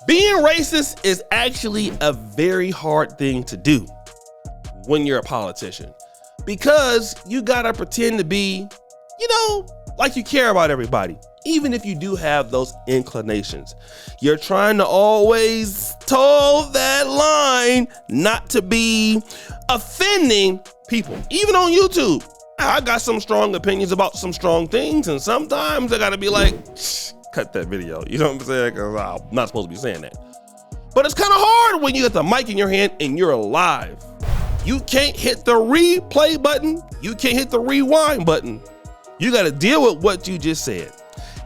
Being racist is actually a very hard thing to do when you're a politician, because you gotta pretend to be, like you care about everybody, even if you do have those inclinations. You're trying to always toe that line not to be offending people, even on YouTube. I got some strong opinions about some strong things, and sometimes I gotta be like, cut that video. You know what I'm saying? Because I'm not supposed to be saying that. But it's kind of hard when you got the mic in your hand and you're live. You can't hit the replay button. You can't hit the rewind button. You got to deal with what you just said.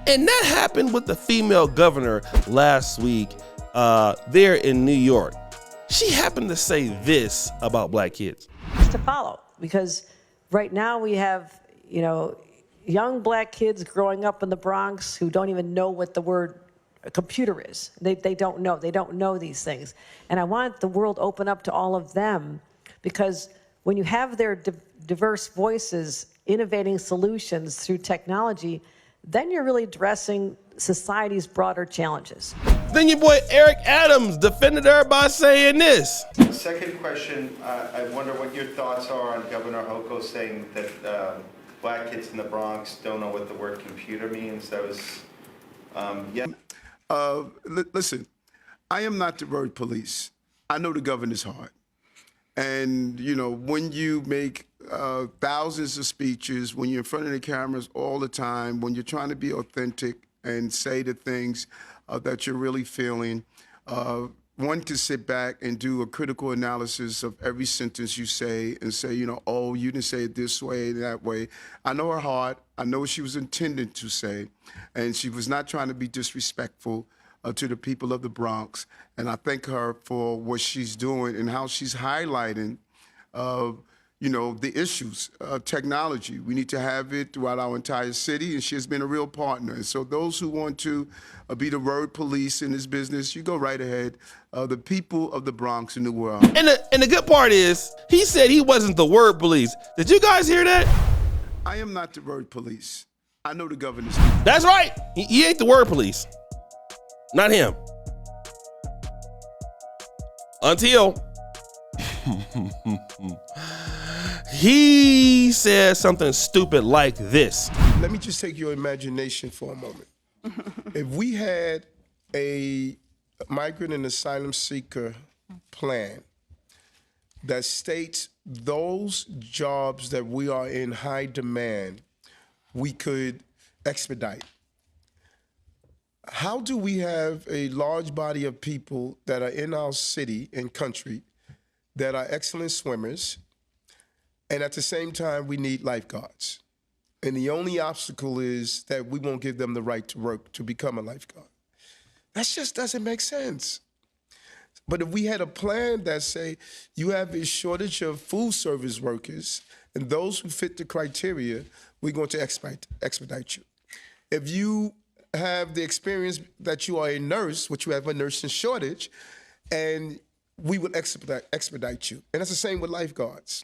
And that happened with the female governor last week there in New York. She happened to say this about black kids. To follow, because right now we have, young black kids growing up in the Bronx who don't even know what the word computer is. They don't know. They don't know these things. And I want the world to open up to all of them, because when you have their diverse voices innovating solutions through technology, then you're really addressing society's broader challenges. Then your boy Eric Adams defended her by saying this. The second question, I wonder what your thoughts are on Governor Hochul saying that black kids in the Bronx don't know what the word computer means. That was, Listen, I am not the word police. I know the governor's heart. And, when you make thousands of speeches, when you're in front of the cameras all the time, when you're trying to be authentic and say the things that you're really feeling, one can sit back and do a critical analysis of every sentence you say and say, oh, you didn't say it this way, that way. I know her heart. I know what she was intended to say. And she was not trying to be disrespectful to the people of the Bronx. And I thank her for what she's doing and how she's highlighting, the issues, technology. We need to have it throughout our entire city, and she has been a real partner. And so those who want to be the word police in this business, you go right ahead. The people of the Bronx and the world. And the good part is, he said he wasn't the word police. Did you guys hear that? I am not the word police. I know the governor's. That's right. He ain't the word police. Not him. Until he says something stupid like this. Let me just take your imagination for a moment. If we had a migrant and asylum seeker plan that states those jobs that we are in high demand, we could expedite. How do we have a large body of people that are in our city and country that are excellent swimmers, and at the same time we need lifeguards? And the only obstacle is that we won't give them the right to work to become a lifeguard. That just doesn't make sense. But if we had a plan that say you have a shortage of food service workers and those who fit the criteria, we're going to expedite you. If you have the experience that you are a nurse, which you have a nursing shortage, and we will expedite you. And that's the same with lifeguards.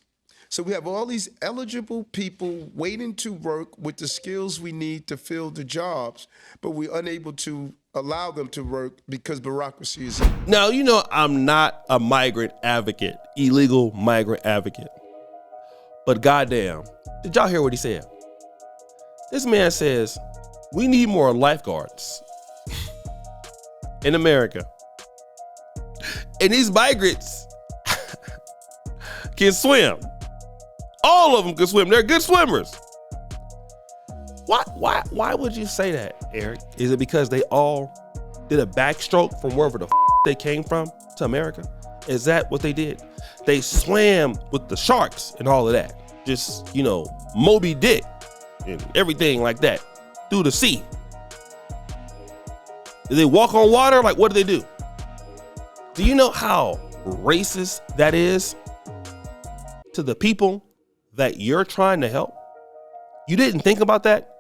So we have all these eligible people waiting to work with the skills we need to fill the jobs, but we're unable to allow them to work because bureaucracy is. Now, I'm not a migrant advocate, illegal migrant advocate. But goddamn, did y'all hear what he said? This man says, we need more lifeguards in America. And these migrants can swim. All of them can swim. They're good swimmers. Why would you say that, Eric? Is it because they all did a backstroke from wherever the they came from to America? Is that what they did? They swam with the sharks and all of that. Just, Moby Dick and everything like that through the sea. Do they walk on water? Like, what do they do? Do you know how racist that is to the people that you're trying to help? You didn't think about that?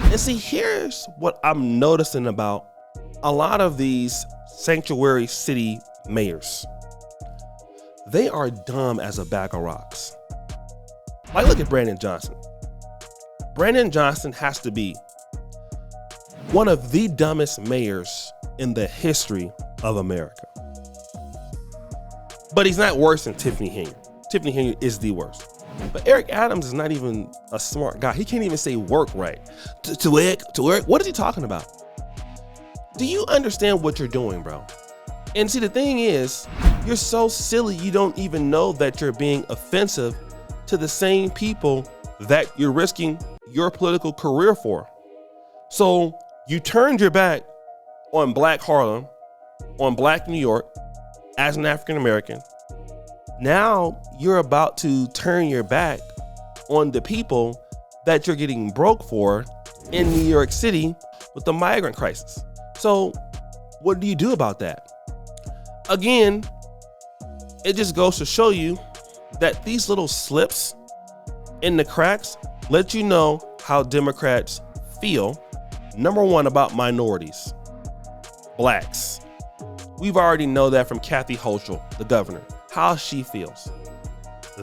And see, here's what I'm noticing about a lot of these sanctuary city mayors. They are dumb as a bag of rocks. Like, look at Brandon Johnson. Brandon Johnson has to be one of the dumbest mayors in the history of America. But he's not worse than Tiffany Henry. Tiffany Henry is the worst. But Eric Adams is not even a smart guy. He can't even say work right. To work. What is he talking about? Do you understand what you're doing, bro? And see, the thing is, you're so silly you don't even know that you're being offensive to the same people that you're risking your political career for. So you turned your back on Black Harlem, on Black New York as an African American. Now you're about to turn your back on the people that you're getting broke for in New York City with the migrant crisis. So what do you do about that? Again, it just goes to show you that these little slips in the cracks let you know how Democrats feel. Number one, about minorities, blacks. We've already know that from Kathy Hochul, the governor, how she feels.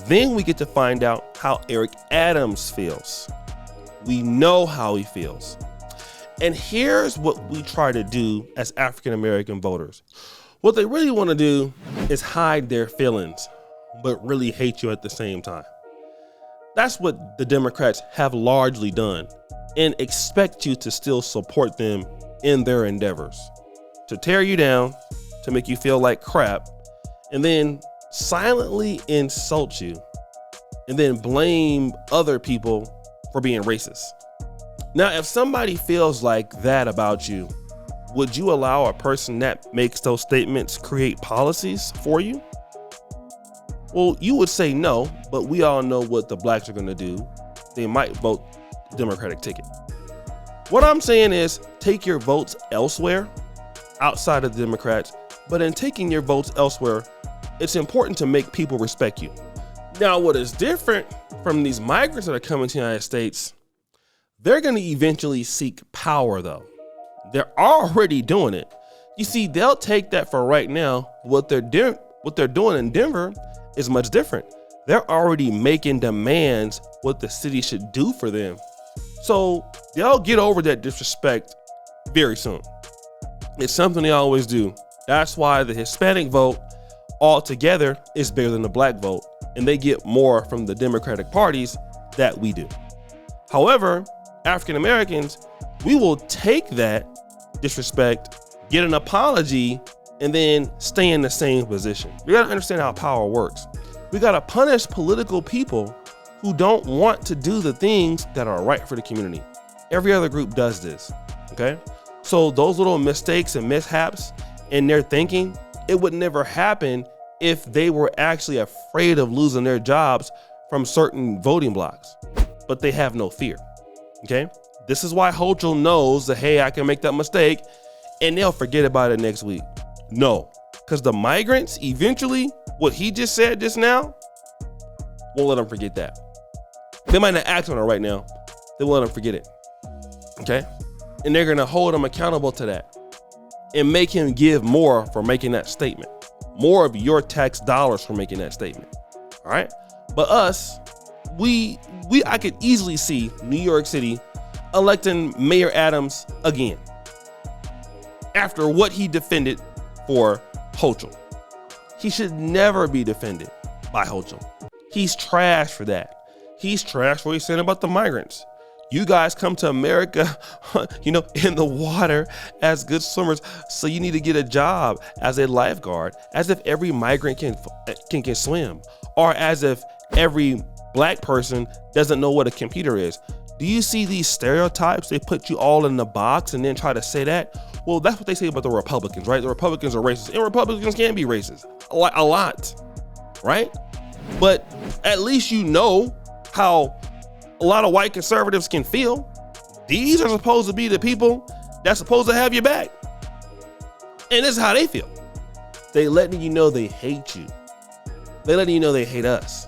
Then we get to find out how Eric Adams feels. We know how he feels. And here's what we try to do as African American voters. What they really want to do is hide their feelings, but really hate you at the same time. That's what the Democrats have largely done, and expect you to still support them in their endeavors to tear you down, to make you feel like crap, and then silently insult you, and then blame other people for being racist. Now, if somebody feels like that about you, would you allow a person that makes those statements create policies for you? Well, you would say no, but we all know what the blacks are going to do. They might vote the Democratic ticket. What I'm saying is take your votes elsewhere, outside of the Democrats, but in taking your votes elsewhere, it's important to make people respect you. Now, what is different from these migrants that are coming to the United States, they're going to eventually seek power, though. They're already doing it. You see, they'll take that for right now. What they're doing in Denver is much different. They're already making demands what the city should do for them. So they'll get over that disrespect very soon. It's something they always do. That's why the Hispanic vote altogether is bigger than the black vote, and they get more from the Democratic parties that we do. However, African Americans, we will take that disrespect, get an apology, and then stay in the same position. We gotta understand how power works. We gotta punish political people who don't want to do the things that are right for the community. Every other group does this, okay? So those little mistakes and mishaps in their thinking, it would never happen if they were actually afraid of losing their jobs from certain voting blocks, but they have no fear, okay? This is why Hochul knows that, hey, I can make that mistake and they'll forget about it next week. No, because the migrants, eventually, what he just said just now, won't let them forget that. They might not act on it right now. They won't let them forget it, okay? And they're gonna hold him accountable to that and make him give more for making that statement. More of your tax dollars for making that statement, all right? But us, I could easily see New York City electing Mayor Adams again after what he defended for Hochul. He should never be defended by Hochul. He's trash for that. He's trash for what he said about the migrants. You guys come to America, in the water as good swimmers, so you need to get a job as a lifeguard, as if every migrant can swim, or as if every black person doesn't know what a computer is. Do you see these stereotypes? They put you all in the box and then try to say that. Well, that's what they say about the Republicans, right? The Republicans are racist, and Republicans can be racist a lot, right? But at least you know how a lot of white conservatives can feel. These are supposed to be the people that's supposed to have your back. And this is how they feel. They letting you know they hate you. They letting you know they hate us,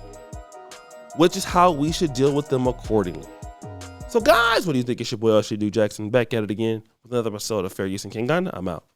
which is how we should deal with them accordingly. So guys, what do you think? It's your boy, L.C. Jackson, back at it again with another episode of Fair Use and King Gun. I'm out.